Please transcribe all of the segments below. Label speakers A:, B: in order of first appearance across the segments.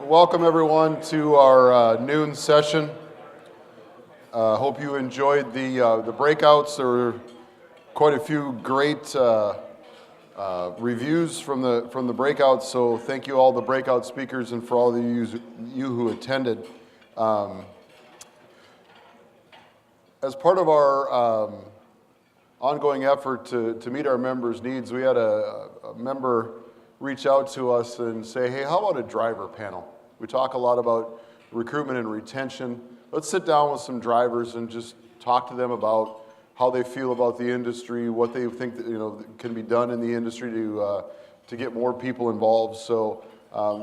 A: Welcome everyone to our noon session. Hope you enjoyed the breakouts. There were quite a few great reviews from the breakouts. So thank you all the breakout speakers and for all of you who attended. As part of our ongoing effort to meet our members' needs, we had a member reach out to us and say, hey, how about a driver panel? We talk a lot about recruitment and retention. Let's sit down with some drivers and just talk to them about how they feel about the industry, what they think that, can be done in the industry to get more people involved. So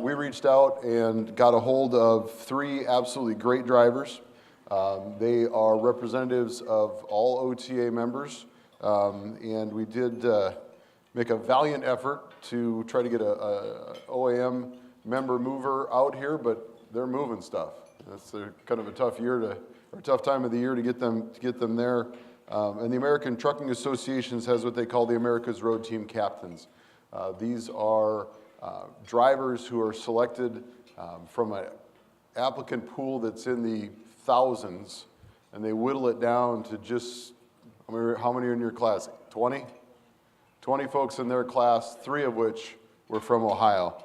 A: we reached out and got a hold of three absolutely great drivers. They are representatives of all OTA members, and we did make a valiant effort to try to get a OAM member mover out here, but they're moving stuff. That's kind of a tough time of the year to get them there. And the American Trucking Association has what they call the America's Road Team Captains. These are drivers who are selected from an applicant pool that's in the thousands, and they whittle it down to just, how many are in your class? 20? 20 folks in their class, 3 of which were from Ohio.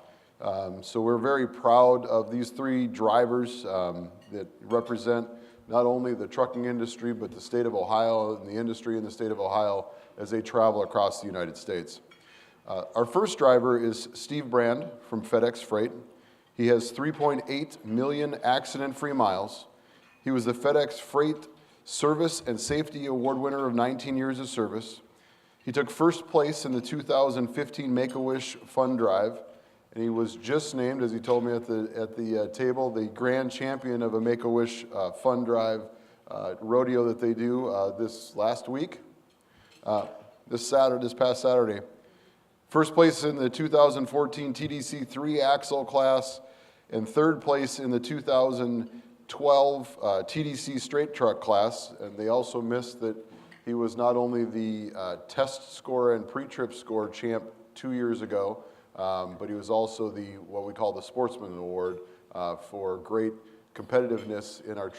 A: So we're very proud of these 3 drivers that represent not only the trucking industry, but the state of Ohio and the industry in the state of Ohio as they travel across the United States. Our first driver is Steve Brand from FedEx Freight. He has 3.8 million accident-free miles. He was the FedEx Freight Service and Safety Award winner of 19 years of service. He took first place in the 2015 Make-A-Wish Fund Drive, and he was just named, as he told me at the table, the grand champion of a Make-A-Wish Fund Drive rodeo that they do this last week, this past Saturday. First place in the 2014 TDC 3-axle class, and third place in the 2012 TDC straight truck class, and they also missed that he was not only the test score and pre-trip score champ 2 years ago, but he was also what we call the Sportsman Award for great competitiveness in our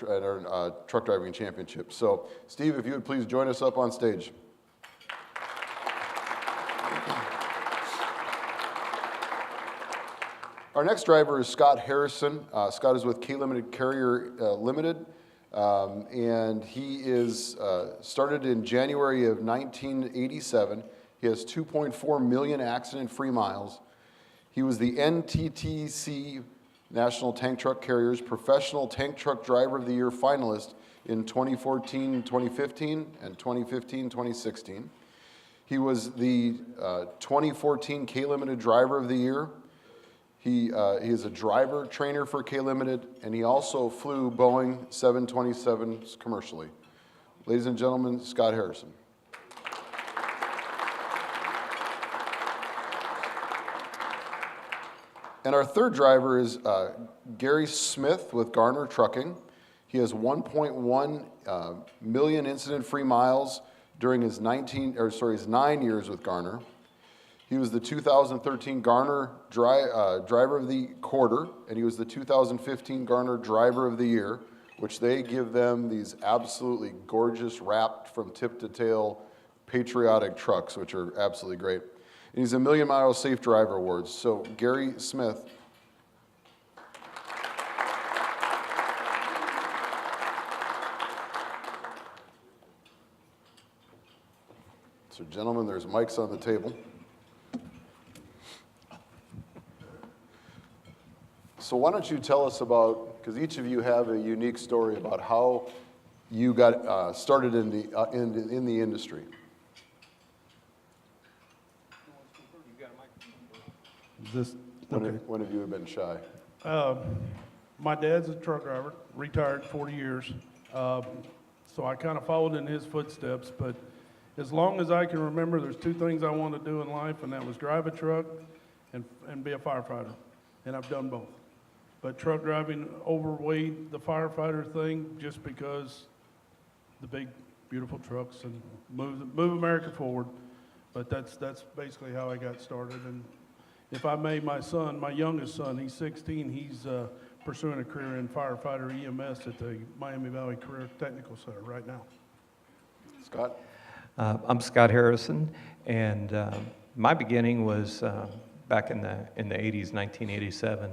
A: truck driving championship. So, Steve, if you would please join us up on stage. Our next driver is Scott Harrison. Scott is with K Limited Carrier Limited. And he is started in January of 1987. He has 2.4 million accident-free miles. He was the NTTC National Tank Truck Carriers Professional Tank Truck Driver of the Year finalist in 2014-2015 and 2015-2016. He was the 2014 K Limited Driver of the Year. He is a driver trainer for K Limited, and he also flew Boeing 727s commercially. Ladies and gentlemen, Scott Harrison. And our third driver is Gary Smith with Garner Trucking. He has 1.1 million incident-free miles during his 9 years with Garner. He was the 2013 Garner Driver of the Quarter, and he was the 2015 Garner Driver of the Year, which they give them these absolutely gorgeous, wrapped from tip to tail, patriotic trucks, which are absolutely great. And he's a Million Mile Safe Driver Awards. So, Gary Smith. So, gentlemen, there's mics on the table. So why don't you tell us about, because each of you have a unique story about how you got started in the industry. When have you been shy?
B: My dad's a truck driver, retired 40 years. So I kind of followed in his footsteps, but as long as I can remember, there's 2 things I wanted to do in life, and that was drive a truck and be a firefighter, and I've done both. But truck driving overweighed the firefighter thing just because the big, beautiful trucks and move America forward. But that's basically how I got started. And If I may, my son, my youngest son, he's 16, he's pursuing a career in firefighter EMS at the Miami Valley Career Technical Center right now.
A: Scott?
C: I'm Scott Harrison, and my beginning was back in the 80s, 1987,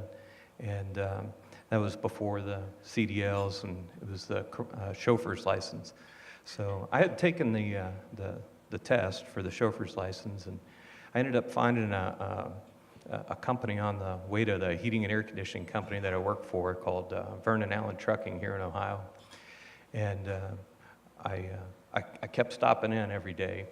C: and that was before the CDLs, and it was the chauffeur's license. So I had taken the test for the chauffeur's license, and I ended up finding a company on the way to the heating and air conditioning company that I worked for called Vernon Allen Trucking here in Ohio, and I kept stopping in every day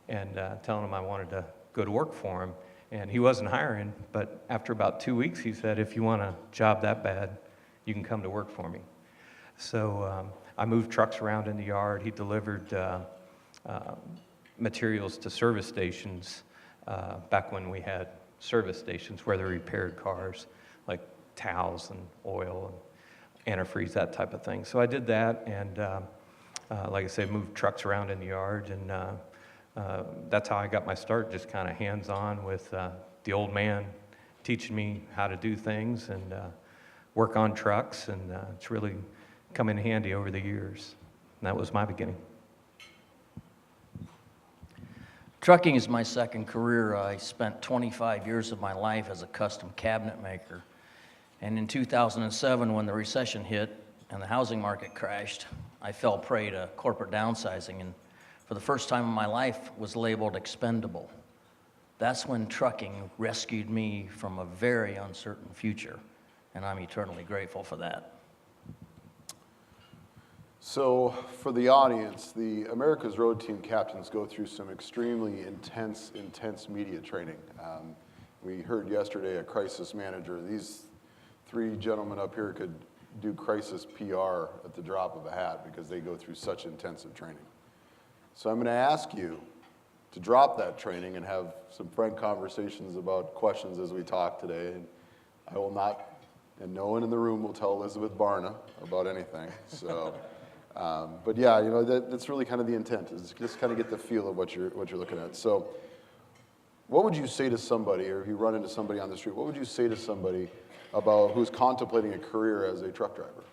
C: and telling him I wanted to go to work for him, and he wasn't hiring, but after about 2 weeks he said, if you want a job that bad, you can come to work for me. So I moved trucks around in the yard. He delivered materials to service stations back when we had service stations where they repaired cars, like towels and oil and antifreeze, that type of thing. So I did that, and like I said, moved trucks around in the yard, and that's how I got my start, just kind of hands-on with the old man teaching me how to do things and work on trucks, and it's really come in handy over the years. And that was my beginning.
D: Trucking is my second career. I spent 25 years of my life as a custom cabinet maker. And in 2007, when the recession hit and the housing market crashed, I fell prey to corporate downsizing, and for the first time in my life was labeled expendable. That's when trucking rescued me from a very uncertain future, and I'm eternally grateful for that.
A: So for the audience, the America's Road Team captains go through some extremely intense media training. We heard yesterday a crisis manager. These three gentlemen up here could do crisis PR at the drop of a hat because they go through such intensive training. So I'm going to ask you to drop that training and have some frank conversations about questions as we talk today. And I will not, and no one in the room will tell Elizabeth Barna about anything. So, but yeah, you know, that's really kind of the intent, is just kind of get the feel of what you're looking at. So what would you say to somebody, or if you run into somebody on the street, what would you say to somebody about who's contemplating a career as a truck driver?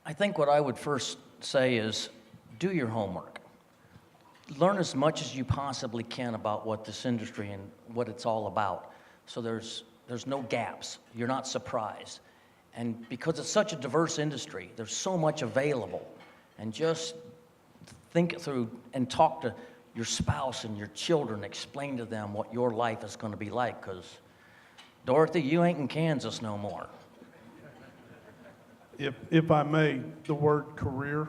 D: I think what I would first say is do your homework. Learn as much as you possibly can about what this industry and what it's all about. So there's no gaps. You're not surprised. And because it's such a diverse industry, there's so much available. And just think it through and talk to your spouse and your children. Explain to them what your life is going to be like, because, Dorothy, you ain't in Kansas no more.
B: If I may, the word career,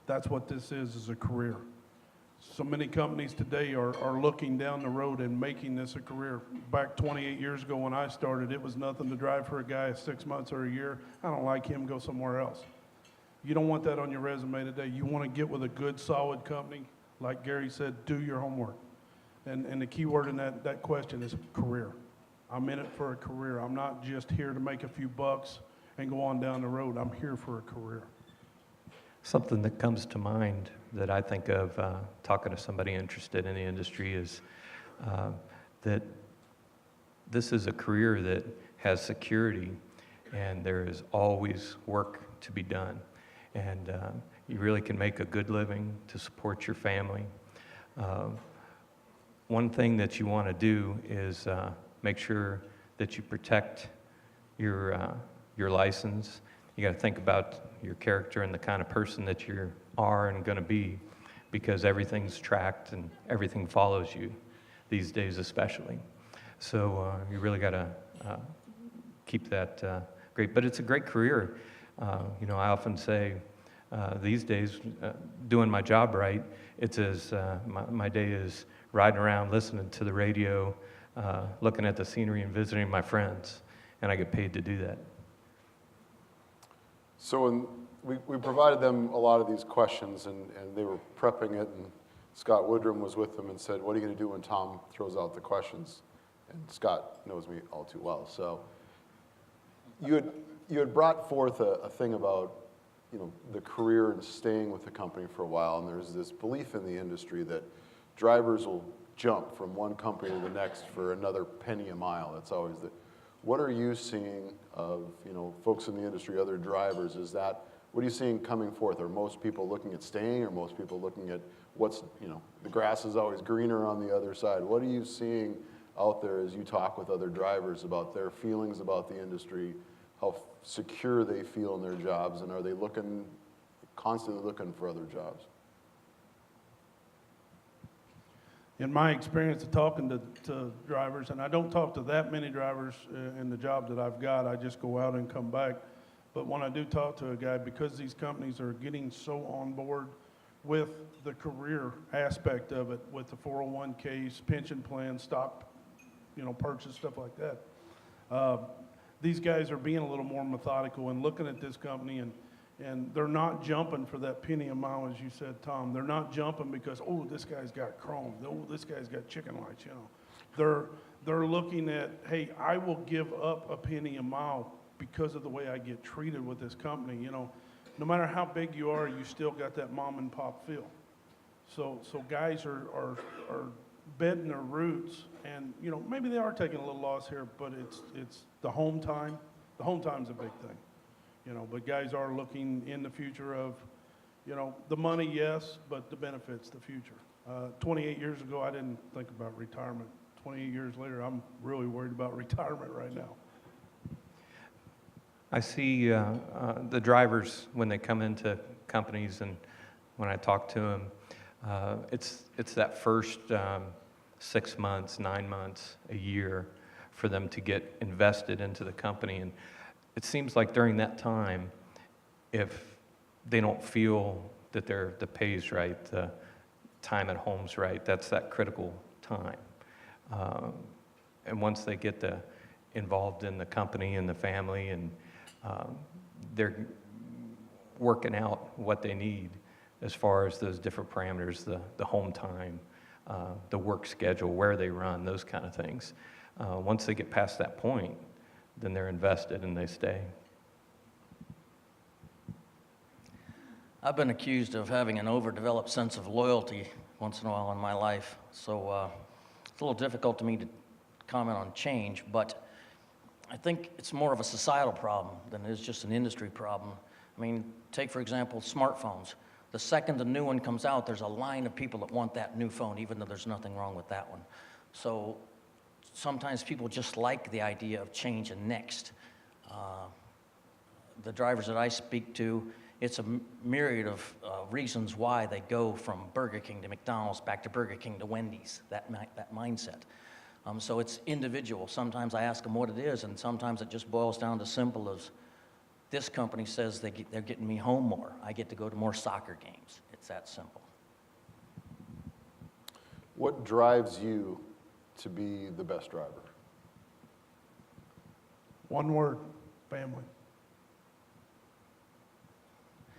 B: that's what this is a career. So many companies today are looking down the road and making this a career. Back 28 years ago when I started, it was nothing to drive for a guy 6 months or a year. I don't like him, go somewhere else. You don't want that on your resume today. You want to get with a good, solid company. Like Gary said, do your homework. And the key word in that question is career. I'm in it for a career. I'm not just here to make a few bucks and go on down the road. I'm here for a career.
C: Something that comes to mind that I think of talking to somebody interested in the industry is that this is a career that has security, and there is always work to be done. And you really can make a good living to support your family. One thing that you want to do is make sure that you protect your license. You got to think about your character and the kind of person that you are and going to be, because everything's tracked and everything follows you these days especially. So you really got to keep that great. But it's a great career. You know, I often say these days, doing my job right, it's as my day is riding around, listening to the radio, looking at the scenery and visiting my friends, and I get paid to do that.
A: So when we provided them a lot of these questions, and they were prepping it, and Scott Woodrum was with them and said, what are you going to do when Tom throws out the questions? And Scott knows me all too well. So you had brought forth a thing about, you know, the career and staying with the company for a while, and there's this belief in the industry that drivers will jump from one company to the next for another penny a mile. That's always the. What are you seeing of, you know, folks in the industry, other drivers? What are you seeing coming forth? Are most people looking at staying, or most people looking at what's, you know, the grass is always greener on the other side? What are you seeing out there as you talk with other drivers about their feelings about the industry, how secure they feel in their jobs, and are they constantly looking for other jobs?
B: In my experience of talking to drivers, and I don't talk to that many drivers in the job that I've got, I just go out and come back. But when I do talk to a guy, because these companies are getting so on board with the career aspect of it, with the 401ks, pension plans, stock, you know, purchase, stuff like that, these guys are being a little more methodical and looking at this company, and they're not jumping for that penny a mile, as you said, Tom. They're not jumping because, oh, this guy's got chrome. Oh, this guy's got chicken lights, you know. They're looking at, hey, I will give up a penny a mile because of the way I get treated with this company. You know, no matter how big you are, you still got that mom and pop feel. So guys are bedding their roots, and, you know, maybe they are taking a little loss here, but it's the home time. The home time's a big thing. You know, but guys are looking in the future of, you know, the money, yes, but the benefits, the future. 28 years ago, I didn't think about retirement. 28 years later, I'm really worried about retirement right now.
C: I see the drivers when they come into companies, and when I talk to them, it's that first 6 months, 9 months, a year for them to get invested into the company. And it seems like during that time, if they don't feel that the pay's right, the time at home's right, that's that critical time. And once they get involved in the company and the family, and they're working out what they need as far as those different parameters, the home time, the work schedule, where they run, those kind of things. Once they get past that point, then they're invested and they stay.
D: I've been accused of having an overdeveloped sense of loyalty once in a while in my life, so it's a little difficult to me to comment on change, but I think it's more of a societal problem than it is just an industry problem. I mean, take, for example, smartphones. The second the new one comes out, there's a line of people that want that new phone, even though there's nothing wrong with that one. So sometimes people just like the idea of change and next. The drivers that I speak to, it's a myriad of reasons why they go from Burger King to McDonald's, back to Burger King to Wendy's, that mindset. So it's individual. Sometimes I ask them what it is, and sometimes it just boils down to simple as, this company says they're getting me home more. I get to go to more soccer games. It's that simple.
A: What drives you to be the best driver?
B: One word: family.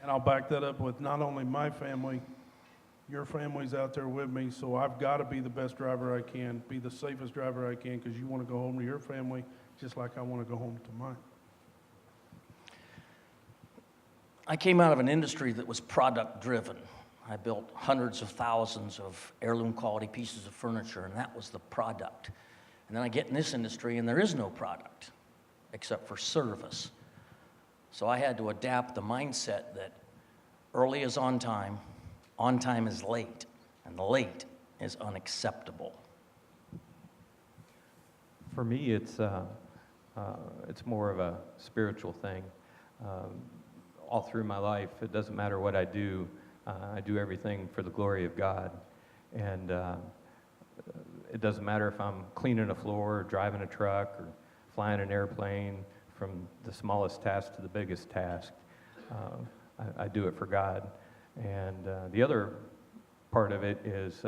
B: And I'll back that up with not only my family, your family's out there with me, so I've got to be the best driver I can, be the safest driver I can, because you want to go home to your family just like I want to go home to mine.
D: I came out of an industry that was product driven. I built hundreds of thousands of heirloom quality pieces of furniture, and that was the product. And then I get in this industry, and there is no product except for service. So I had to adapt the mindset that early is on time is late, and late is unacceptable.
C: For me, it's more of a spiritual thing. All through my life, it doesn't matter what I do everything for the glory of God. And it doesn't matter if I'm cleaning a floor, or driving a truck, or flying an airplane, from the smallest task to the biggest task. I do it for God. And the other part of it is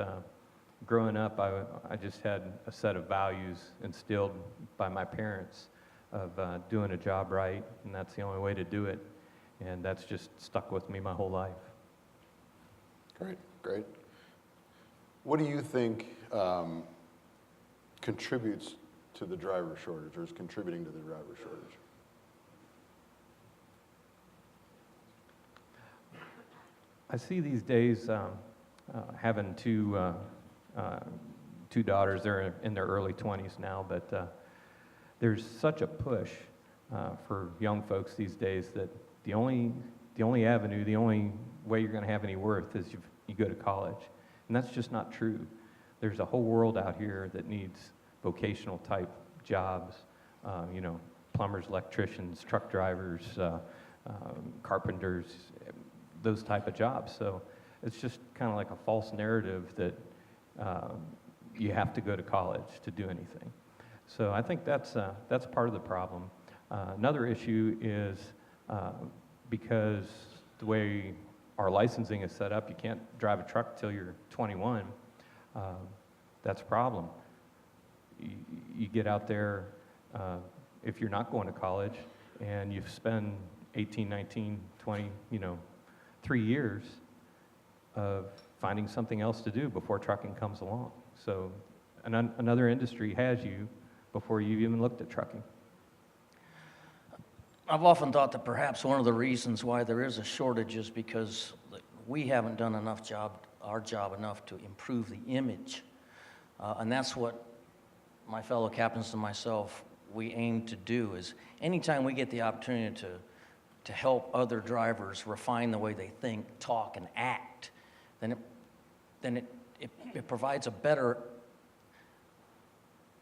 C: growing up, I just had a set of values instilled by my parents of doing a job right, and that's the only way to do it. And that's just stuck with me my whole life.
A: Great. What do you think contributes to the driver shortage, or is contributing to the driver shortage?
C: I see these days having to two daughters, they're in their early 20s now, but there's such a push for young folks these days that the only avenue, the only way you're going to have any worth is you go to college. And that's just not true. There's a whole world out here that needs vocational type jobs, plumbers, electricians, truck drivers, carpenters, those type of jobs. So it's just kind of like a false narrative that you have to go to college to do anything. So I think that's part of the problem. Another issue is because the way our licensing is set up, you can't drive a truck till you're 21. That's a problem. You get out there, if you're not going to college, and you spend 18, 19, 20, 3 years of finding something else to do before trucking comes along. So another industry has you before you even looked at trucking.
D: I've often thought that perhaps one of the reasons why there is a shortage is because we haven't done our job enough to improve the image. And that's what my fellow captains and myself, we aim to do, is anytime we get the opportunity to help other drivers refine the way they think, talk, and act, then it provides a better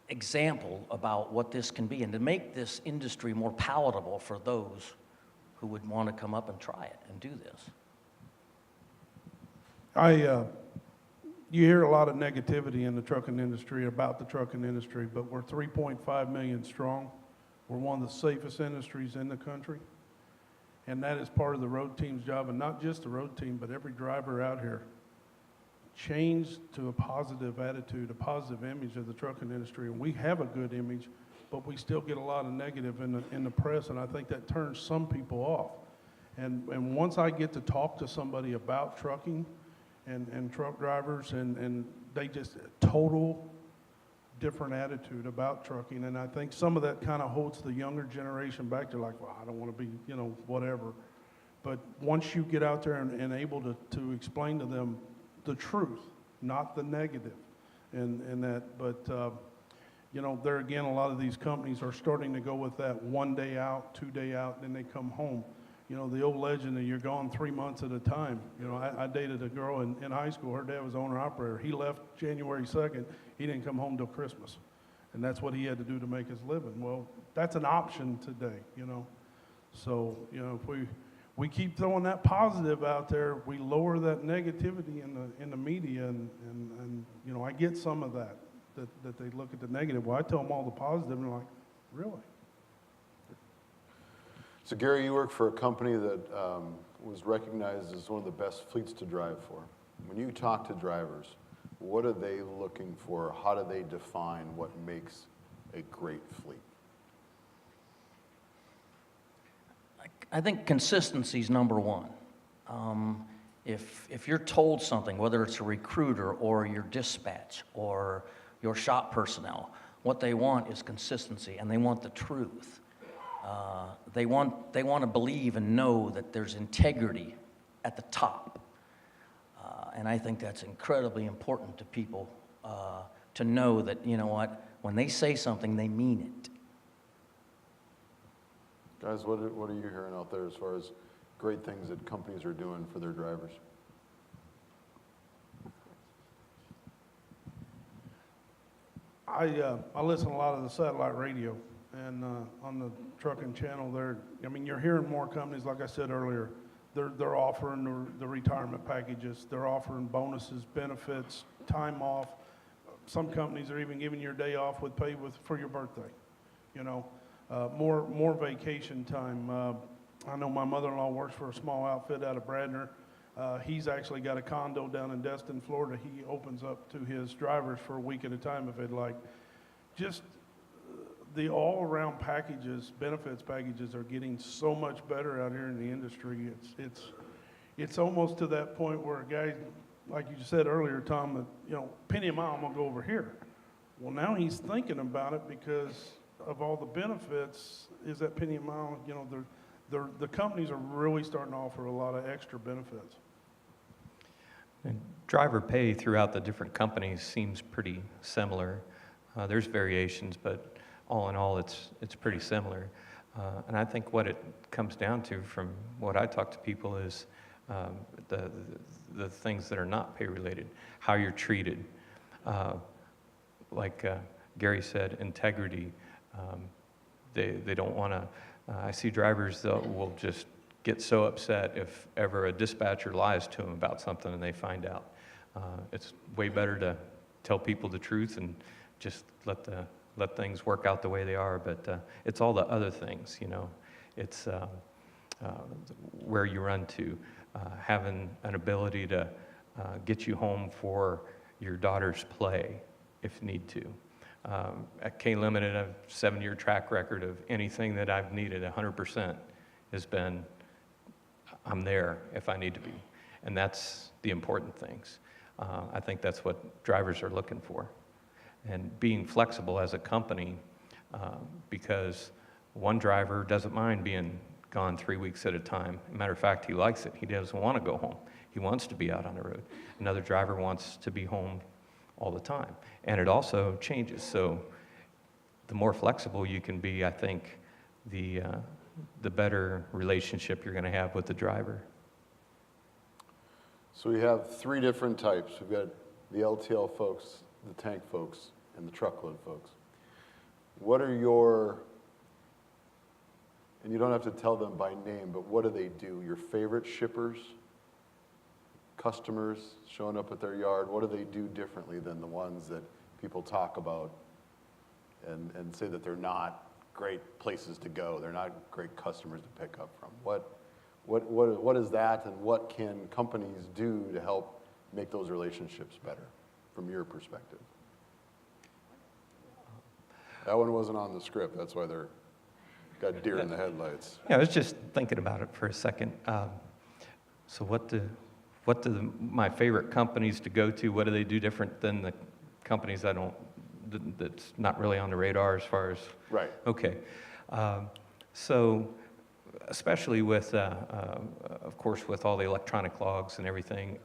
D: example about what this can be, and to make this industry more palatable for those who would want to come up and try it and do this.
B: You hear a lot of negativity in the trucking industry about the trucking industry, but we're 3.5 million strong. We're one of the safest industries in the country, and that is part of the road team's job, and not just the road team, but every driver out here. Change to a positive attitude, a positive image of the trucking industry. And we have a good image, but we still get a lot of negative in the press, and I think that turns some people off. And once I get to talk to somebody about trucking and truck drivers, and they just total different attitude about trucking, and I think some of that kind of holds the younger generation back. They're like, well, I don't want to be, whatever. But once you get out there and able to explain to them the truth, not the negative, and that, but there again, a lot of these companies are starting to go with that 1 day out, 2 day out, then they come home. The old legend that you're gone 3 months at a time. I dated a girl in high school. Her dad was owner operator. He left January 2nd. He didn't come home till Christmas, and that's what he had to do to make his living. Well, that's an option today, So if we keep throwing that positive out there, we lower that negativity in the media, and I get some of that they look at the negative. Well, I tell them all the positive, and they're like, really?
A: So Gary, you work for a company that was recognized as one of the best fleets to drive for. When you talk to drivers, what are they looking for? How do they define what makes a great fleet?
D: I think consistency is number one. If you're told something, whether it's a recruiter or your dispatch or your shop personnel, what they want is consistency, and they want the truth. They want to believe and know that there's integrity at the top. And I think that's incredibly important to people to know that, when they say something, they mean it.
A: Guys, what are you hearing out there as far as great things that companies are doing for their drivers?
B: I listen to a lot of the satellite radio, and on the trucking channel there, you're hearing more companies, like I said earlier, they're offering the retirement packages, they're offering bonuses, benefits, time off. Some companies are even giving your day off with pay for your birthday, more vacation time. I know my mother-in-law works for a small outfit out of Bradner. He's actually got a condo down in Destin, Florida. He opens up to his drivers for a week at a time if they'd like. Just the all-around packages, benefits packages are getting so much better out here in the industry. It's almost to that point where a guy, like you said earlier, Tom, that, penny a mile, I'm gonna go over here. Well, now he's thinking about it because of all the benefits. Is that penny a mile? The companies are really starting to offer a lot of extra benefits.
C: And driver pay throughout the different companies seems pretty similar. There's variations, but all in all, it's pretty similar. And I think what it comes down to, from what I talk to people, is the things that are not pay related, how you're treated. Like Gary said, integrity. They don't want to. I see drivers that will just get so upset if ever a dispatcher lies to them about something and they find out. It's way better to tell people the truth and just let things work out the way they are. But it's all the other things, you know. It's where you run to, having an ability to get you home for your daughter's play if need to. At K Limited, a 7-year track record of anything that I've needed 100% has been, I'm there if I need to be. And that's the important things. I think that's what drivers are looking for. And being flexible as a company, because one driver doesn't mind being gone 3 weeks at a time. Matter of fact, he likes it. He doesn't want to go home. He wants to be out on the road. Another driver wants to be home all the time. And it also changes. So the more flexible you can be, I think, the better relationship you're going to have with the driver.
A: So we have 3 different types. We've got the LTL folks, the tank folks, and the truckload folks. What are your, and you don't have to tell them by name, but what do they do? Your favorite shippers, customers showing up at their yard, what do they do differently than the ones that people talk about and say that they're not great places to go, they're not great customers to pick up from? What is that, and what can companies do to help make those relationships better from your perspective? That one wasn't on the script, that's why they're got deer in the headlights.
C: Yeah, I was just thinking about it for a second. So what do my favorite companies to go to, what do they do different than the companies that's not really on the radar as far as?
A: Right.
C: Okay. So especially with, of course, with all the electronic logs and everything,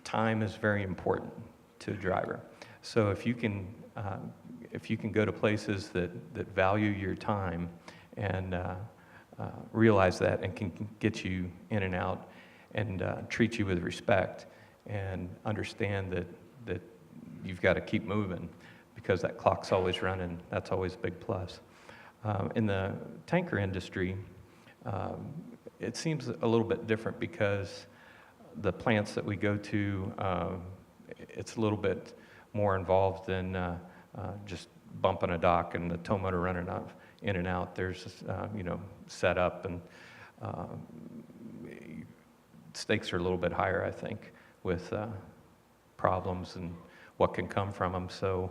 C: time is very important to a driver. So if you can go to places that value your time and realize that and can get you in and out and treat you with respect and understand that you've got to keep moving because that clock's always running, that's always a big plus. In the tanker industry, it seems a little bit different because the plants that we go to, it's a little bit more involved than just bumping a dock and the tow motor running in and out. There's, set up, and stakes are a little bit higher, I think, with problems and what can come from them. So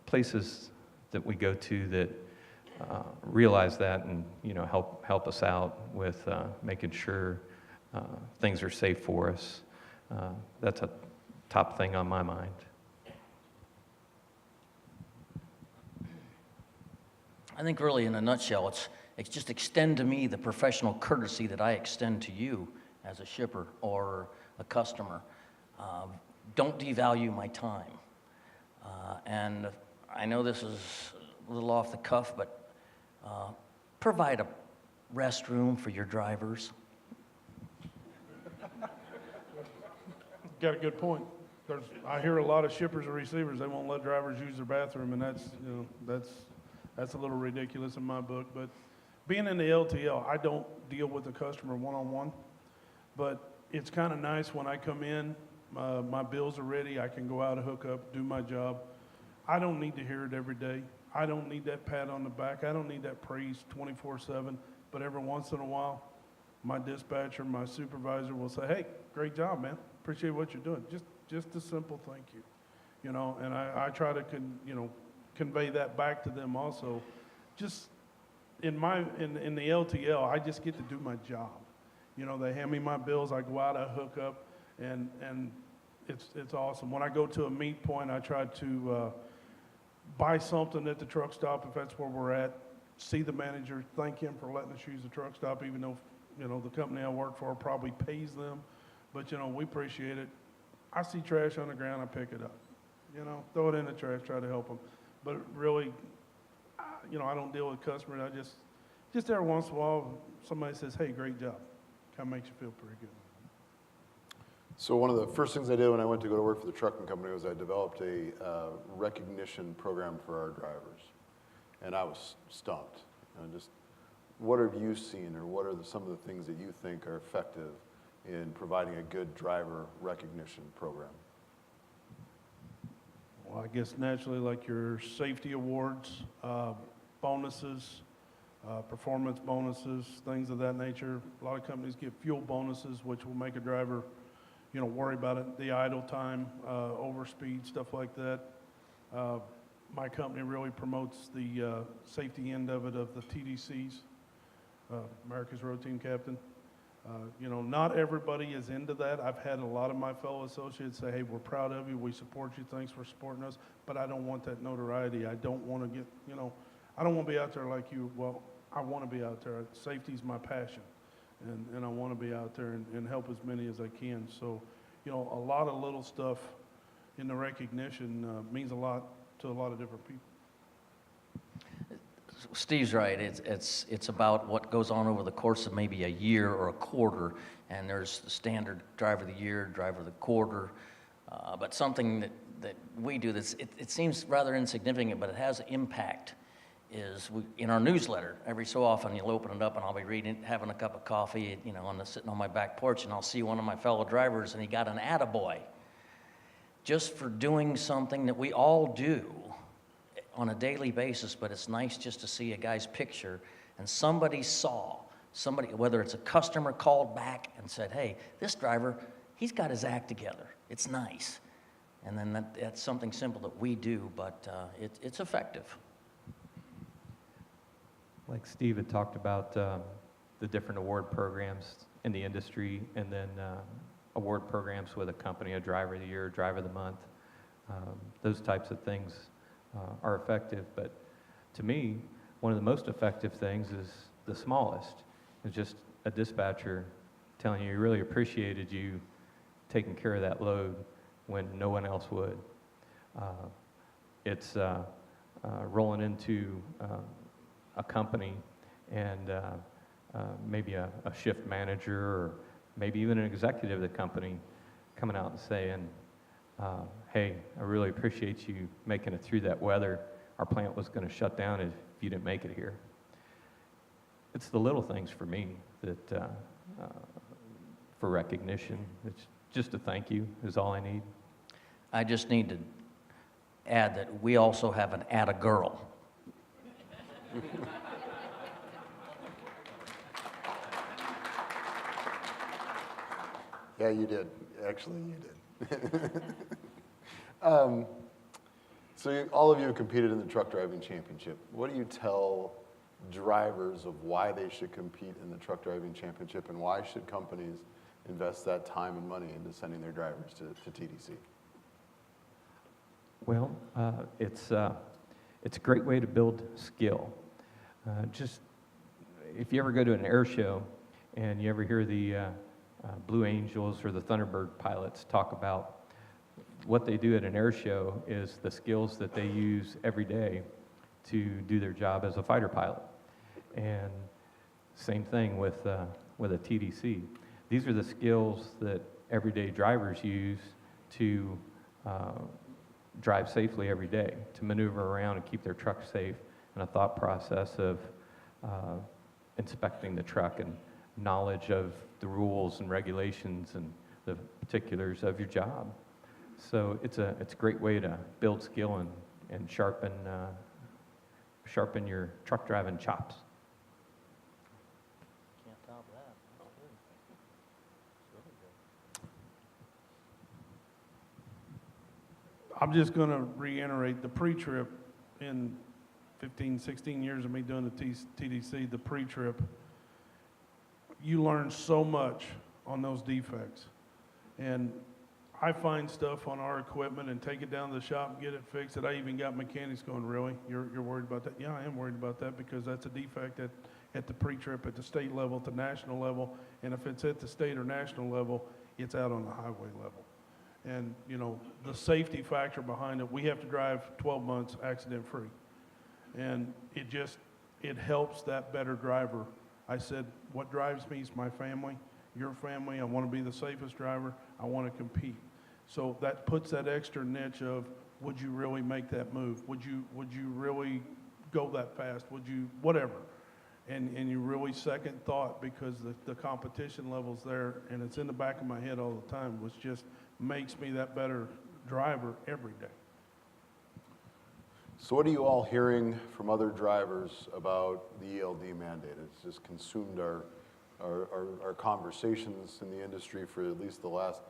C: places that we go to that realize that and help us out with making sure things are safe for us. That's a top thing on my mind.
D: I think really in a nutshell, it's just extend to me the professional courtesy that I extend to you as a shipper or a customer. Don't devalue my time. And I know this is a little off the cuff, but provide a restroom for your drivers.
B: Got a good point. I hear a lot of shippers or receivers, they won't let drivers use their bathroom, and that's a little ridiculous in my book. But being in the LTL, I don't deal with the customer one-on-one, but it's kind of nice when I come in, my bills are ready, I can go out and hook up, do my job. I don't need to hear it every day. I don't need that pat on the back. I don't need that praise 24/7, but every once in a while, my dispatcher, my supervisor will say, hey, great job, man. Appreciate what you're doing. Just a simple thank you, and I try to convey that back to them also. Just in the LTL, I just get to do my job. They hand me my bills, I go out, I hook up, and it's awesome. When I go to a meet point, I try to buy something at the truck stop if that's where we're at, see the manager, thank him for letting us use the truck stop, even though the company I work for probably pays them But, we appreciate it. I see trash on the ground, I pick it up. Throw it in the trash, try to help them. But really, I don't deal with customers. I just every once in a while, somebody says, hey, great job. Kind of makes you feel pretty good.
A: So one of the first things I did when I went to go to work for the trucking company was I developed a recognition program for our drivers. And I was stumped. Just what have you seen, or what are some of the things that you think are effective in providing a good driver recognition program?
B: Well, I guess naturally, like your safety awards, bonuses, performance bonuses, things of that nature. A lot of companies get fuel bonuses, which will make a driver, worry about it, the idle time, overspeed, stuff like that. My company really promotes the safety end of it, of the TDCs, America's Road Team Captain. Not everybody is into that. I've had a lot of my fellow associates say, hey, we're proud of you, we support you, thanks for supporting us, but I don't want that notoriety. I don't want to get, I don't want to be out there like you. Well, I want to be out there. Safety's my passion, and I want to be out there and help as many as I can. So, a lot of little stuff in the recognition means a lot to a lot of different people.
D: Steve's right. It's about what goes on over the course of maybe a year or a quarter, and there's the standard driver of the year, driver of the quarter. But something that we do it seems rather insignificant, but it has impact, is in our newsletter. Every so often you'll open it up and I'll be reading, having a cup of coffee, sitting on my back porch, and I'll see one of my fellow drivers and he got an attaboy just for doing something that we all do on a daily basis, but it's nice just to see a guy's picture and somebody, whether it's a customer, called back and said, hey, this driver, he's got his act together. It's nice. And then that's something simple that we do, but it's effective.
C: Like Steve had talked about the different award programs in the industry, and then award programs with a company, a driver of the year, driver of the month. Those types of things are effective, but to me, one of the most effective things is the smallest. It's just a dispatcher telling you he really appreciated you taking care of that load when no one else would. It's rolling into a company and maybe a shift manager, or maybe even an executive of the company coming out and saying, hey, I really appreciate you making it through that weather. Our plant was going to shut down if you didn't make it here. It's the little things for me that, for recognition. It's just a thank you is all I need.
D: I just need to add that we also have an atta girl.
A: Yeah, you did. Actually, you did. All of you have competed in the truck driving championship. What do you tell drivers of why they should compete in the truck driving championship, and why should companies invest that time and money into sending their drivers to TDC?
C: Well, it's a great way to build skill. Just if you ever go to an air show and you ever hear the Blue Angels or the Thunderbird pilots talk about what they do at an air show is the skills that they use every day to do their job as a fighter pilot. And same thing with a TDC. These are the skills that everyday drivers use to drive safely every day, to maneuver around and keep their truck safe, and a thought process of inspecting the truck and knowledge of the rules and regulations and the particulars of your job. So it's a great way to build skill and sharpen your truck driving chops.
D: Can't top that. That's good. It's really good.
B: I'm just going to reiterate the pre-trip. In 15, 16 years of me doing the TDC, the pre-trip, you learn so much on those defects. And I find stuff on our equipment and take it down to the shop and get it fixed that I even got mechanics going, really? You're worried about that? Yeah, I am worried about that, because that's a defect at the pre-trip, at the state level, at the national level. And if it's at the state or national level, it's out on the highway level. And, you know, the safety factor behind it, we have to drive 12 months accident-free. And it helps that better driver. I said, what drives me is my family, your family. I want to be the safest driver. I want to compete. So that puts that extra niche of, would you really make that move? Would you really go that fast? Would you, whatever. And you really second thought, because the competition level's there, and it's in the back of my head all the time, which just makes me that better driver every day.
A: So what are you all hearing from other drivers about the ELD mandate? It's just consumed our conversations in the industry for at least the last,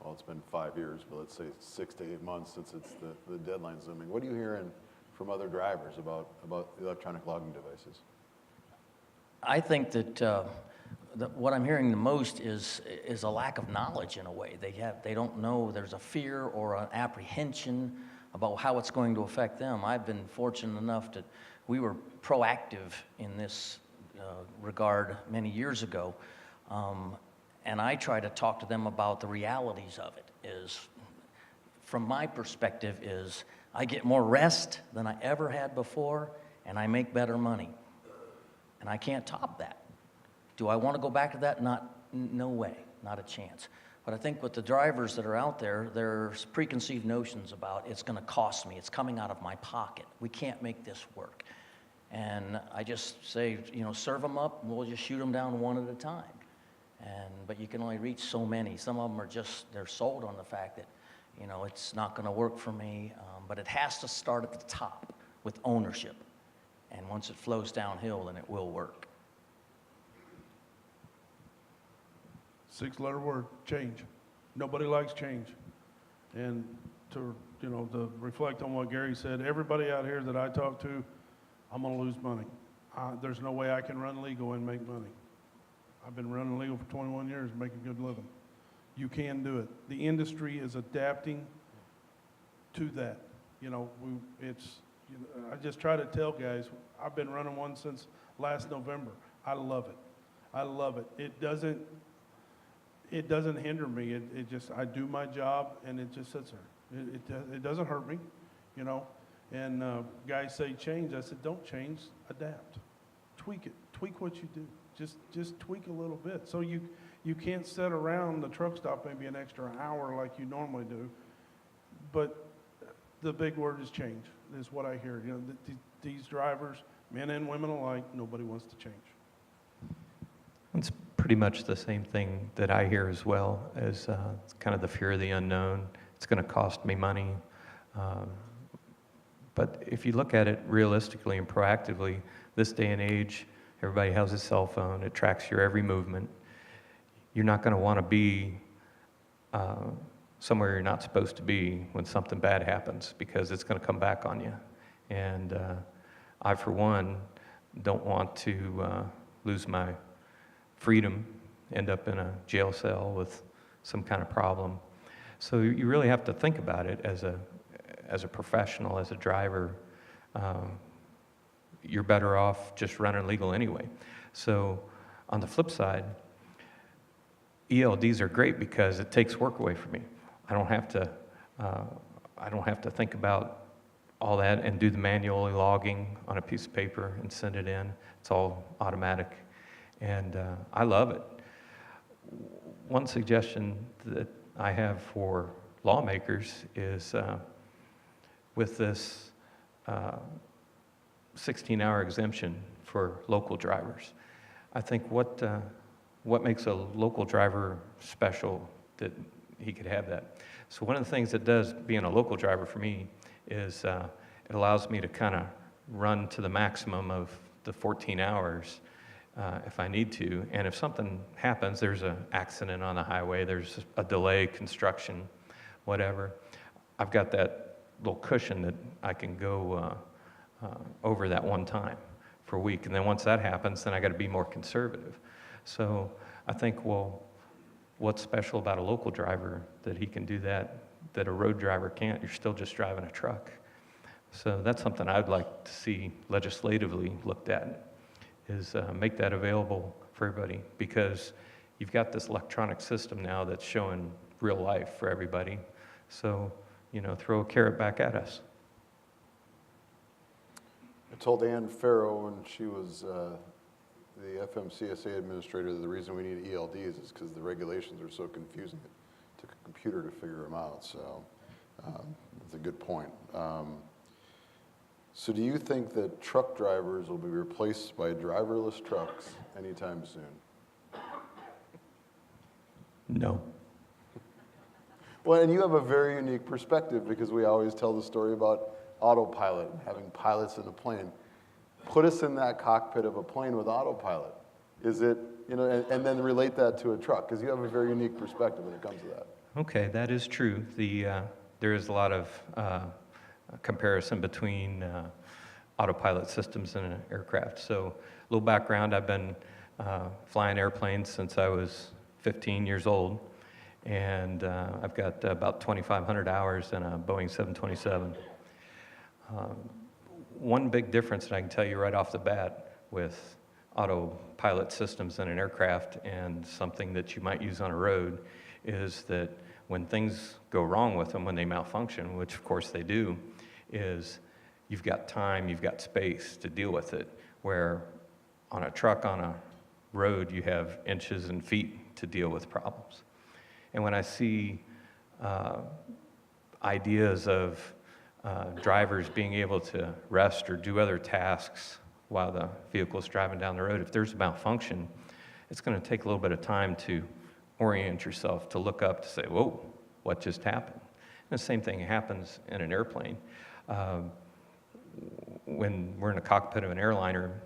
A: well, it's been 5 years, but let's say 6 to 8 months since it's the deadline's looming. What are you hearing from other drivers about electronic logging devices?
D: I think that what I'm hearing the most is a lack of knowledge in a way. They don't know. There's a fear or an apprehension about how it's going to affect them. I've been fortunate enough that we were proactive in this regard many years ago, and I try to talk to them about the realities of it. From my perspective, I get more rest than I ever had before, and I make better money. And I can't top that. Do I want to go back to that? No way, not a chance. But I think with the drivers that are out there, there's preconceived notions about it's going to cost me, it's coming out of my pocket. We can't make this work. And I just say, you know, serve them up, and we'll just shoot them down one at a time. But you can only reach so many. Some of them are they're sold on the fact that, you know, it's not going to work for me. But it has to start at the top with ownership. And once it flows downhill, then it will work.
B: 6-letter word, change. Nobody likes change. And to reflect on what Gary said, everybody out here that I talk to, I'm going to lose money. There's no way I can run legal and make money. I've been running legal for 21 years, making a good living. You can do it. The industry is adapting to that. You know, I just try to tell guys, I've been running one since last November. I love it. I love it. It doesn't hinder me. I do my job, and it just sits there. It doesn't hurt me, you know. And guys say change. I said, don't change, adapt. Tweak it. Tweak what you do. Just tweak a little bit. So you can't sit around the truck stop maybe an extra hour like you normally do. But the big word is change, is what I hear. You know, these drivers, men and women alike, nobody wants to change.
C: It's pretty much the same thing that I hear as well, as it's kind of the fear of the unknown. It's going to cost me money. But if you look at it realistically and proactively, this day and age, everybody has a cell phone. It tracks your every movement. You're not going to want to be somewhere you're not supposed to be when something bad happens, because it's going to come back on you. And I, for one, don't want to lose my freedom, end up in a jail cell with some kind of problem. So you really have to think about it as a professional, as a driver. You're better off just running legal anyway. So on the flip side, ELDs are great because it takes work away from me. I don't have to think about all that and do the manual logging on a piece of paper and send it in. It's all automatic, and I love it. One suggestion that I have for lawmakers is with this 16-hour exemption for local drivers. I think what makes a local driver special that he could have that. So one of the things that does being a local driver for me is it allows me to kind of run to the maximum of the 14 hours if I need to. And if something happens, there's an accident on the highway, there's a delay, construction, whatever, I've got that little cushion that I can go over that one time for a week. And then once that happens, then I got to be more conservative. So I think, well, what's special about a local driver that he can do that a road driver can't? You're still just driving a truck. So that's something I'd like to see legislatively looked at, is make that available for everybody, because you've got this electronic system now that's showing real life for everybody. So, throw a carrot back at us.
A: I told Ann Farrow when she was the FMCSA administrator that the reason we need ELDs is because the regulations are so confusing. It took a computer to figure them out, so that's a good point. So do you think that truck drivers will be replaced by driverless trucks anytime soon?
C: No.
A: Well, and you have a very unique perspective because we always tell the story about autopilot, having pilots in a plane. Put us in that cockpit of a plane with autopilot. Is it, and then relate that to a truck, because you have a very unique perspective when it comes to that.
C: Okay, that is true. There is a lot of comparison between autopilot systems and an aircraft. So a little background, I've been flying airplanes since I was 15 years old, and I've got about 2,500 hours in a Boeing 727. One big difference that I can tell you right off the bat with autopilot systems in an aircraft and something that you might use on a road is that when things go wrong with them, when they malfunction, which of course they do, is you've got time, you've got space to deal with it, where on a truck, on a road, you have inches and feet to deal with problems. And when I see ideas of drivers being able to rest or do other tasks while the vehicle is driving down the road, if there's a malfunction, it's going to take a little bit of time to orient yourself, to look up, to say, whoa, what just happened? And the same thing happens in an airplane. When we're in a cockpit of an airliner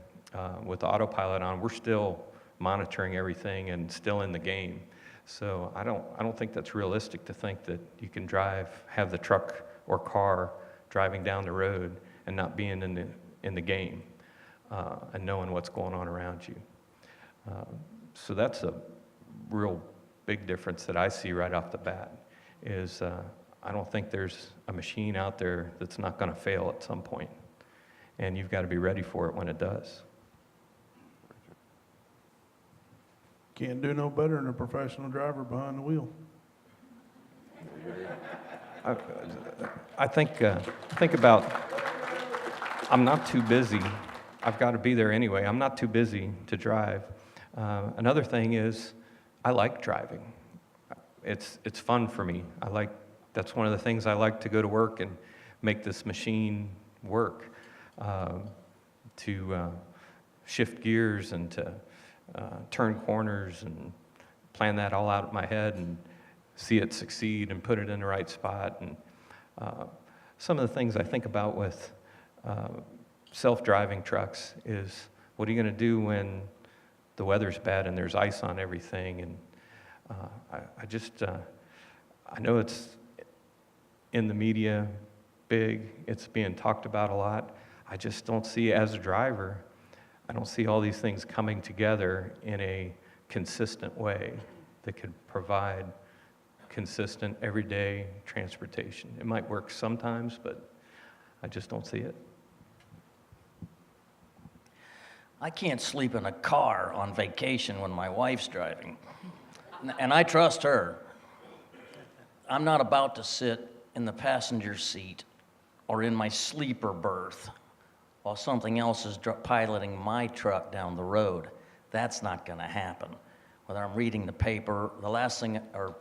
C: with the autopilot on, we're still monitoring everything and still in the game. So I don't think that's realistic to think that you can have the truck or car driving down the road and not being in the game and knowing what's going on around you. So that's a real big difference that I see right off the bat. Is I don't think there's a machine out there that's not going to fail at some point, and you've got to be ready for it when it does.
B: Can't do no better than a professional driver behind the wheel.
C: I think about, I'm not too busy. I've got to be there anyway. I'm not too busy to drive. Another thing is, I like driving. It's fun for me. That's one of the things I like, to go to work and make this machine work, to shift gears and to turn corners and plan that all out in my head and see it succeed and put it in the right spot. And some of the things I think about with self-driving trucks is, what are you going to do when the weather's bad and there's ice on everything? And I know it's in the media big, it's being talked about a lot. I just don't see, as a driver, I don't see all these things coming together in a consistent way that could provide consistent, everyday transportation. It might work sometimes, but I just don't see it.
D: I can't sleep in a car on vacation when my wife's driving, and I trust her. I'm not about to sit in the passenger seat or in my sleeper berth while something else is piloting my truck down the road. That's not going to happen. Whether I'm reading the paper, or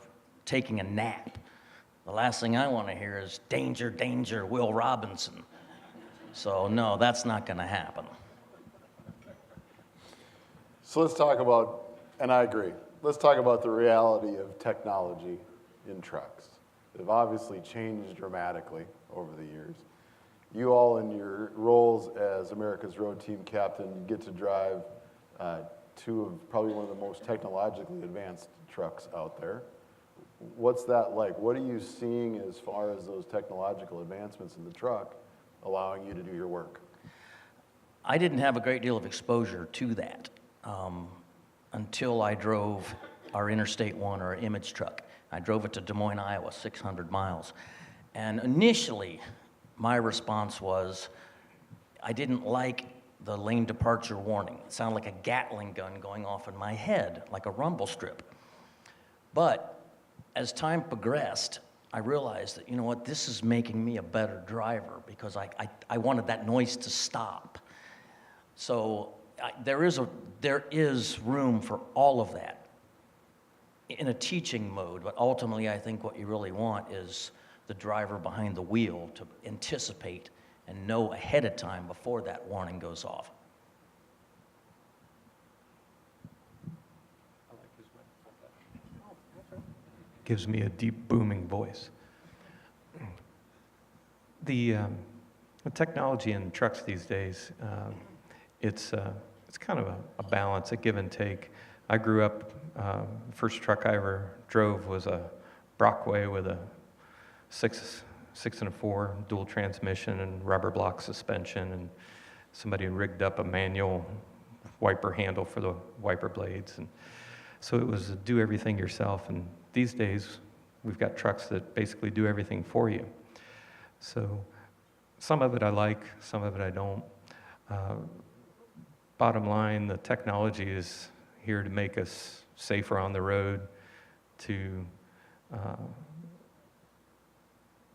D: taking a nap, the last thing I want to hear is, danger, danger, Will Robinson. So no, that's not going to happen.
A: So let's talk about, and I agree, let's talk about the reality of technology in trucks. They've obviously changed dramatically over the years. You all, in your roles as America's Road Team Captain, get to drive two of probably one of the most technologically advanced trucks out there. What's that like? What are you seeing as far as those technological advancements in the truck allowing you to do your work?
D: I didn't have a great deal of exposure to that until I drove our Interstate 1, or image truck. I drove it to Des Moines, Iowa, 600 miles. And initially, my response was, I didn't like the lane departure warning. It sounded like a Gatling gun going off in my head, like a rumble strip. But as time progressed, I realized that, you know what, this is making me a better driver because I wanted that noise to stop. So there is room for all of that in a teaching mode, but ultimately I think what you really want is the driver behind the wheel to anticipate and know ahead of time before that warning goes off.
C: Gives me a deep booming voice. The technology in trucks these days, it's kind of a balance, a give and take. I grew up, first truck I ever drove was a Brockway with a 6.4 dual transmission and rubber block suspension, and somebody had rigged up a manual wiper handle for the wiper blades, and so it was do everything yourself. And these days, we've got trucks that basically do everything for you. So some of it I like, some of it I don't. Bottom line, the technology is here to make us safer on the road, to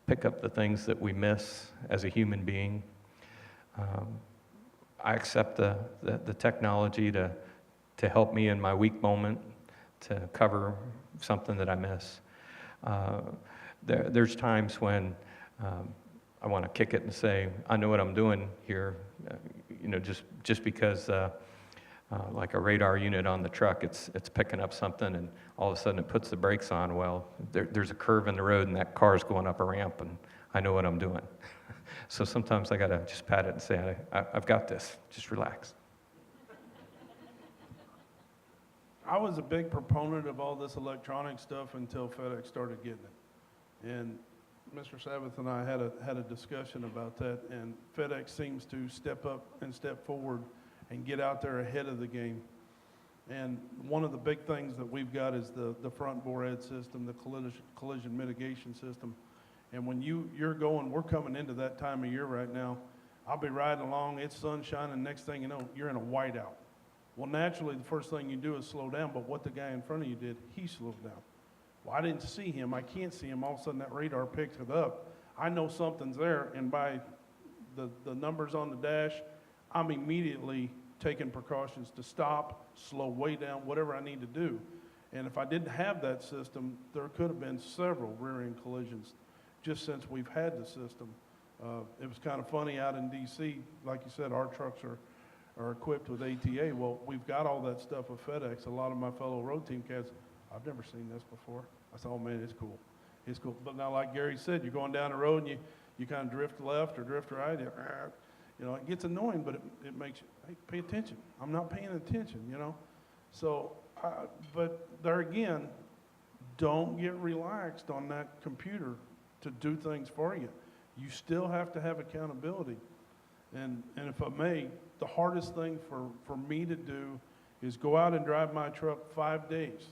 C: pick up the things that we miss as a human being. I accept the technology to help me in my weak moment, to cover something that I miss. There's times when I want to kick it and say, I know what I'm doing here, just because like a radar unit on the truck, it's picking up something, and all of a sudden it puts the brakes on. Well, there's a curve in the road, and that car's going up a ramp, and I know what I'm doing. So sometimes I got to just pat it and say, I've got this. Just relax.
B: I was a big proponent of all this electronic stuff until FedEx started getting it. And Mr. Sabbath and I had a discussion about that, and FedEx seems to step up and step forward and get out there ahead of the game. And one of the big things that we've got is the front board system, the collision mitigation system. And when we're coming into that time of year right now, I'll be riding along, it's sunshine, and next thing you know, you're in a whiteout. Well, naturally, the first thing you do is slow down, but what the guy in front of you did, he slowed down. Well, I didn't see him, I can't see him, all of a sudden that radar picks it up. I know something's there, and by the numbers on the dash, I'm immediately taking precautions to stop, slow way down, whatever I need to do. And if I didn't have that system, there could have been several rear-end collisions just since we've had the system. It was kind of funny out in D.C., like you said, our trucks are equipped with ATA. Well, we've got all that stuff with FedEx. A lot of my fellow road team cats, I've never seen this before. I said, oh man, it's cool. It's cool. But now, like Gary said, you're going down the road and you kind of drift left or drift right. It gets annoying, but it makes you, hey, pay attention. I'm not paying attention, So, but there again, don't get relaxed on that computer to do things for you. You still have to have accountability. And if I may, the hardest thing for me to do is go out and drive my truck 5 days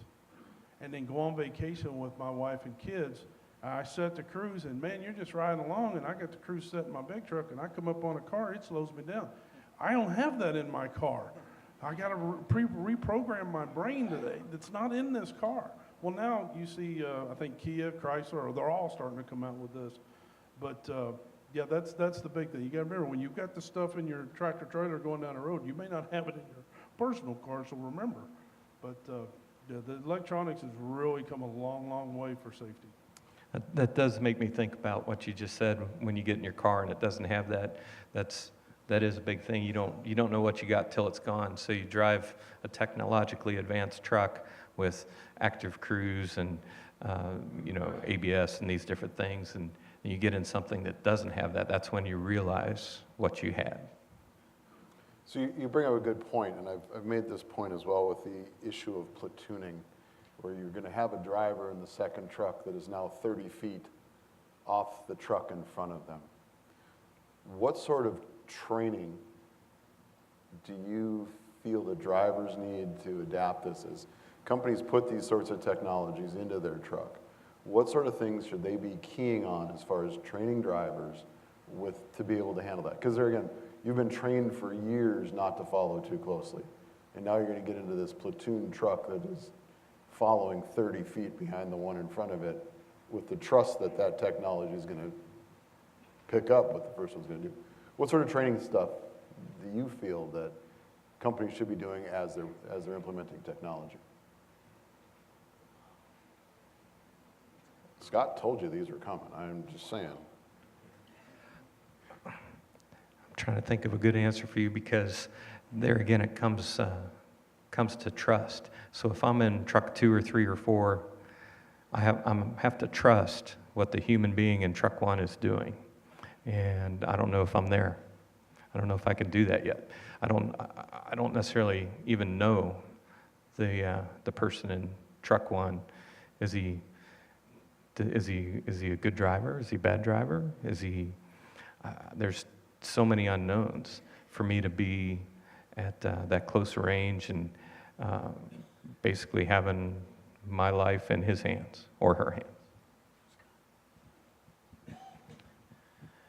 B: and then go on vacation with my wife and kids. I set the cruise, and man, you're just riding along, and I got the cruise set in my big truck, and I come up on a car, it slows me down. I don't have that in my car. I got to reprogram my brain today. That's not in this car. Well, now you see, I think Kia, Chrysler, they're all starting to come out with this. But yeah, that's the big thing. You got to remember, when you've got the stuff in your tractor trailer going down the road, you may not have it in your personal car, so remember. But yeah, the electronics has really come a long, long way for safety.
C: That does make me think about what you just said. When you get in your car and it doesn't have that, that is a big thing. You don't know what you got till it's gone. So you drive a technologically advanced truck with active cruise and ABS and these different things, and you get in something that doesn't have that. That's when you realize what you had.
A: So you bring up a good point, and I've made this point as well with the issue of platooning, where you're going to have a driver in the second truck that is now 30 feet off the truck in front of them. What sort of training do you feel the drivers need to adapt this as companies put these sorts of technologies into their truck? What sort of things should they be keying on as far as training drivers to be able to handle that? Because there again, you've been trained for years not to follow too closely. And now you're going to get into this platoon truck that is following 30 feet behind the one in front of it with the trust that that technology is going to pick up what the first one's going to do. What sort of training stuff do you feel that companies should be doing as they're implementing technology? Scott told you these were coming. I'm just saying.
C: I'm trying to think of a good answer for you, because there again it comes to trust. So if I'm in truck 2 or 3 or 4, I have to trust what the human being in truck 1 is doing, and I don't know if I'm there. I don't know if I can do that yet. I don't necessarily even know the person in truck 1. Is he a good driver? Is he a bad driver? Is he? There's so many unknowns for me to be at that close range and basically having my life in his hands or her hands.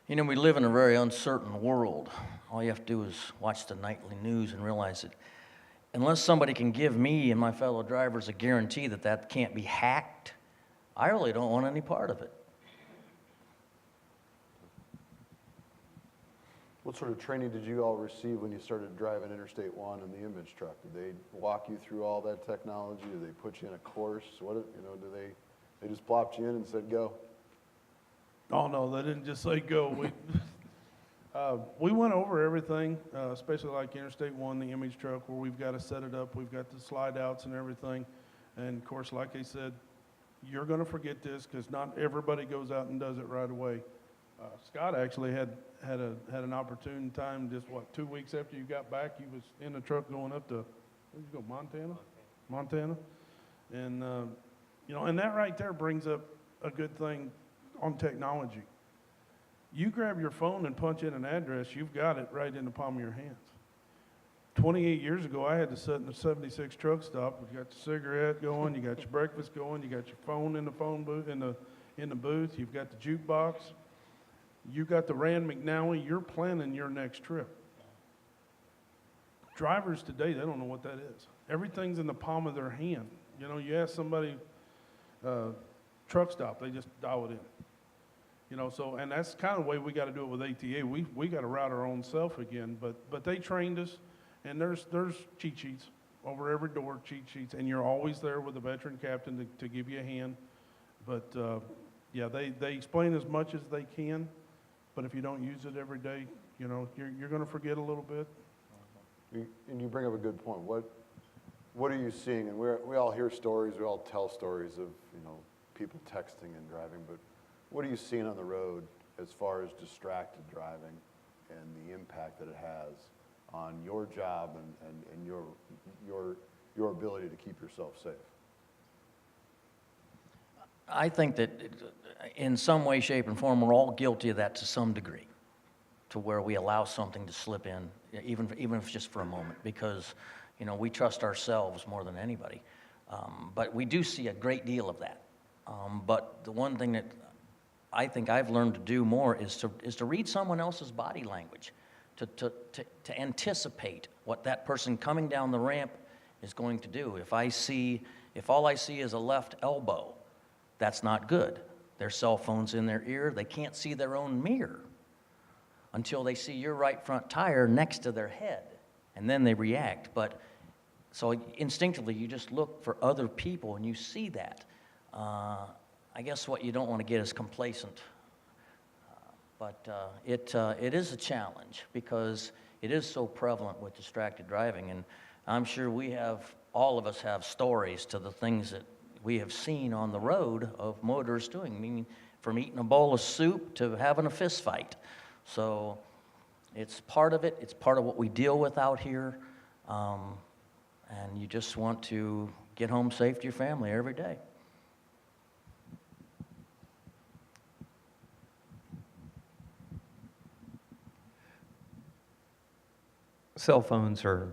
D: You know, we live in a very uncertain world. All you have to do is watch the nightly news and realize that unless somebody can give me and my fellow drivers a guarantee that that can't be hacked, I really don't want any part of it.
A: What sort of training did you all receive when you started driving Interstate 1 and the image truck? Did they walk you through all that technology? Did they put you in a course? Do they just plopped you in and said go?
B: Oh, no, they didn't just say go. We went over everything, especially like Interstate 1, the image truck, where we've got to set it up. We've got the slide outs and everything. And, of course, like I said, you're going to forget this because not everybody goes out and does it right away. Scott actually had an opportune time just, 2 weeks after you got back, he was in the truck going up to, where'd you go, Montana? And, and that right there brings up a good thing on technology. You grab your phone and punch in an address, you've got it right in the palm of your hands. 28 years ago, I had to sit in a 76 truck stop. You got your cigarette going, you got your breakfast going, you got your phone in the phone booth, in the booth, you've got the jukebox, you got the Rand McNally, you're planning your next trip. Drivers today, they don't know what that is. Everything's in the palm of their hand. You ask somebody, truck stop, they just dial it in. And that's kind of the way we got to do it with ATA. We got to route our own self again, but they trained us, and there's cheat sheets over every door, cheat sheets, and you're always there with a veteran captain to give you a hand. But they explain as much as they can, but if you don't use it every day, you're going to forget a little bit.
A: And you bring up a good point. What are you seeing? And we all hear stories, we all tell stories of people texting and driving, but what are you seeing on the road as far as distracted driving and the impact that it has on your job and your ability to keep yourself safe?
D: I think that in some way, shape, and form, we're all guilty of that to some degree, to where we allow something to slip in, even if it's just for a moment, because we trust ourselves more than anybody. But we do see a great deal of that. But the one thing that I think I've learned to do more is to read someone else's body language, to anticipate what that person coming down the ramp is going to do. If all I see is a left elbow, that's not good. Their cell phone's in their ear. They can't see their own mirror until they see your right front tire next to their head, and then they react. But so instinctively, you just look for other people, and you see that. I guess what you don't want to get is complacent. But it is a challenge because it is so prevalent with distracted driving. And I'm sure all of us have stories to the things that we have seen on the road of motorists doing, meaning from eating a bowl of soup to having a fist fight. So it's part of it. It's part of what we deal with out here. And you just want to get home safe to your family every day.
C: Cell phones are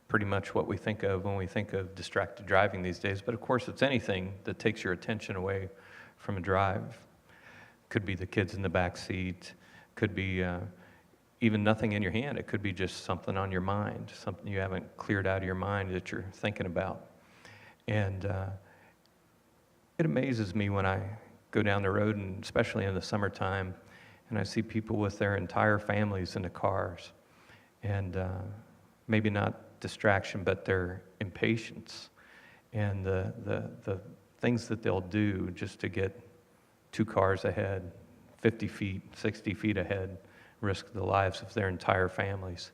C: pretty much what we think of when we think of distracted driving these days, but of course it's anything that takes your attention away from a drive. Could be the kids in the back seat, could be even nothing in your hand. It could be just something on your mind, something you haven't cleared out of your mind that you're thinking about. And it amazes me when I go down the road, and especially in the summertime, and I see people with their entire families in the cars. And maybe not distraction, but their impatience and the things that they'll do just to get 2 cars ahead, 50 feet, 60 feet ahead, risk the lives of their entire families.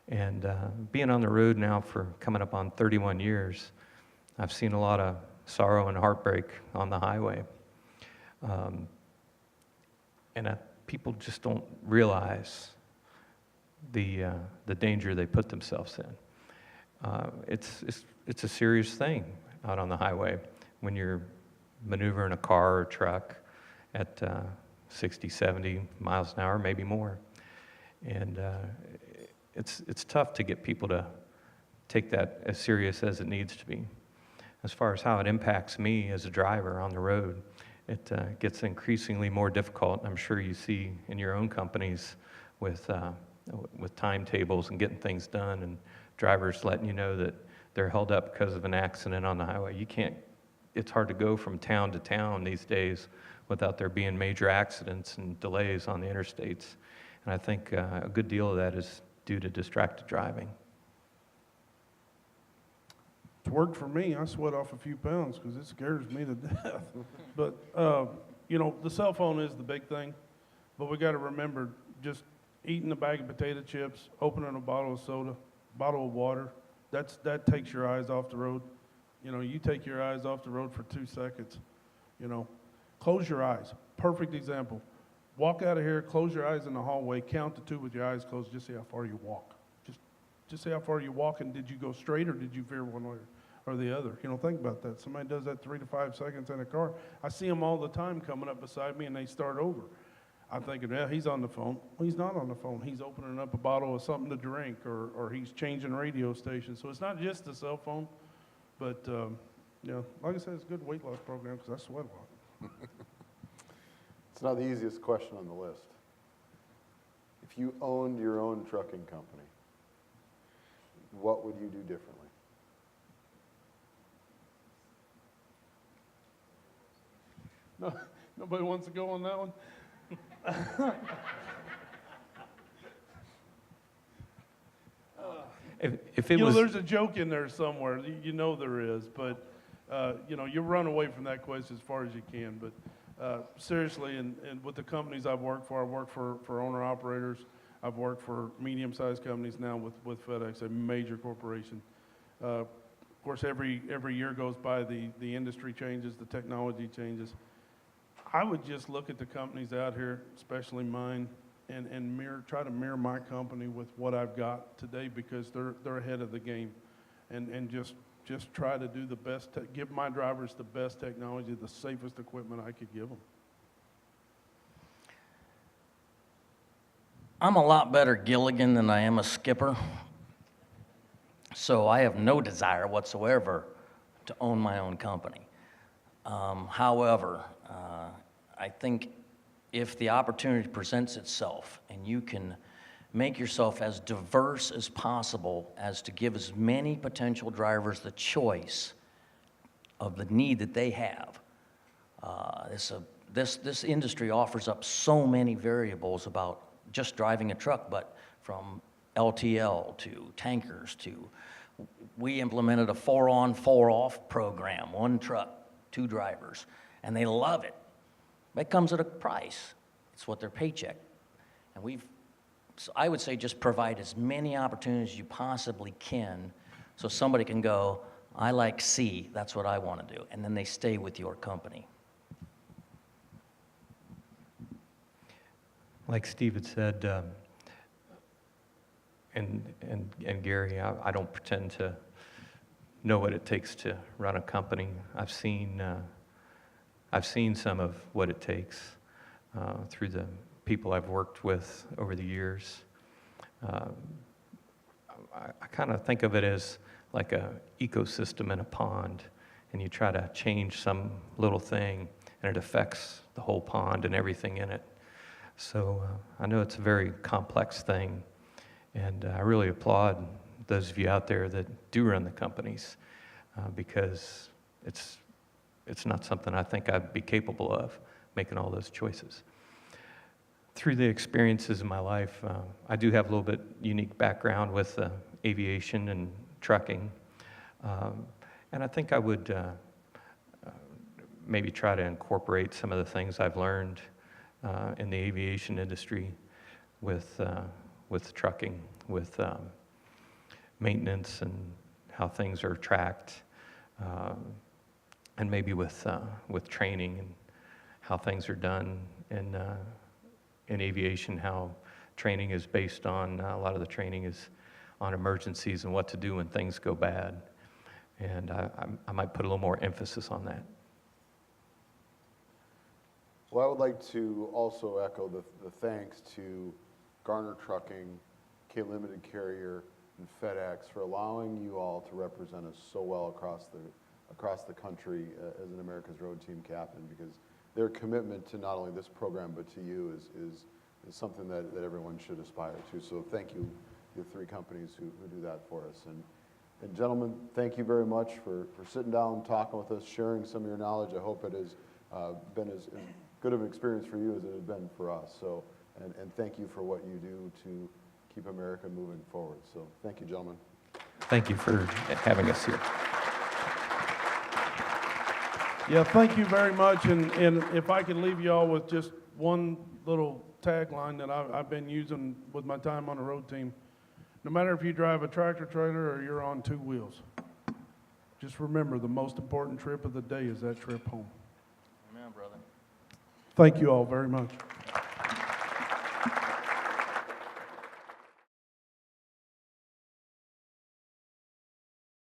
C: And being on the road now for coming up on 31 years, I've seen a lot of sorrow and heartbreak on the highway. People just don't realize the danger they put themselves in. It's a serious thing out on the highway when you're maneuvering a car or truck at 60, 70 miles an hour, maybe more. And it's tough to get people to take that as serious as it needs to be. As far as how it impacts me as a driver on the road, it gets increasingly more difficult. I'm sure you see in your own companies with timetables and getting things done, and drivers letting you know that they're held up because of an accident on the highway. It's hard to go from town to town these days without there being major accidents and delays on the interstates. And I think a good deal of that is due to distracted driving.
B: It's worked for me. I sweat off a few pounds because it scares me to death. But, the cell phone is the big thing. But we got to remember, just eating a bag of potato chips, opening a bottle of soda, bottle of water, that takes your eyes off the road. You take your eyes off the road for 2 seconds. Close your eyes. Perfect example. Walk out of here, close your eyes in the hallway, count to 2 with your eyes closed, just see how far you walk. Just see how far you walk, and did you go straight or did you veer one way or the other? Think about that. Somebody does that 3 to 5 seconds in a car. I see them all the time coming up beside me, and they start over. I'm thinking, yeah, he's on the phone. Well, he's not on the phone. He's opening up a bottle of something to drink, or he's changing radio stations. So it's not just the cell phone, but like I said, it's a good weight loss program because I sweat a lot.
A: It's not the easiest question on the list. If you owned your own trucking company, what would you do differently?
B: No, nobody wants to go on that one?
C: If it was,
B: there's a joke in there somewhere. There is, but you run away from that question as far as you can. But seriously, and with the companies I've worked for owner-operators. I've worked for medium-sized companies now with FedEx, a major corporation. Of course, every year goes by, the industry changes, the technology changes. I would just look at the companies out here, especially mine, and try to mirror my company with what I've got today, because they're ahead of the game, and just try to do the best, give my drivers the best technology, the safest equipment I could give them.
D: I'm a lot better Gilligan than I am a skipper, so I have no desire whatsoever to own my own company. However, I think if the opportunity presents itself and you can make yourself as diverse as possible as to give as many potential drivers the choice of the need that they have, this industry offers up so many variables about just driving a truck, but from LTL to tankers we implemented a 4-on, 4-off program, 1 truck, 2 drivers, and they love it. It comes at a price. It's what their paycheck. And so I would say just provide as many opportunities as you possibly can so somebody can go, I like C, that's what I want to do, and then they stay with your company.
C: like Steve had said, and Gary, I don't pretend to know what it takes to run a company. I've seen some of what it takes through the people I've worked with over the years. I kind of think of it as like a ecosystem in a pond, and you try to change some little thing, and it affects the whole pond and everything in it. So I know it's a very complex thing, and I really applaud those of you out there that do run the companies, because it's not something I think I'd be capable of, making all those choices. Through the experiences in my life, I do have a little bit unique background with aviation and trucking, and I think I would maybe try to incorporate some of the things I've learned in the aviation industry with trucking, with maintenance and how things are tracked, and maybe with training and how things are done in aviation, how training is based on, a lot of the training is on emergencies and what to do when things go bad. And I might put a little more emphasis on that.
A: Well, I would like to also echo the thanks to Garner Trucking, K Limited Carrier, and FedEx for allowing you all to represent us so well across the country as an America's Road Team captain, because their commitment to not only this program but to you is something that everyone should aspire to. So thank you, the three companies who do that for us. And gentlemen, thank you very much for sitting down, talking with us, sharing some of your knowledge. I hope it has been as good of an experience for you as it has been for us. So, and thank you for what you do to keep America moving forward. So thank you, gentlemen.
C: Thank you for having us here.
B: Yeah, thank you very much. And if I could leave you all with just one little tagline that I've been using with my time on the road team. No matter if you drive a tractor trailer or you're on two wheels, just remember the most important trip of the day is that trip home.
D: Amen, brother.
B: Thank you all very much.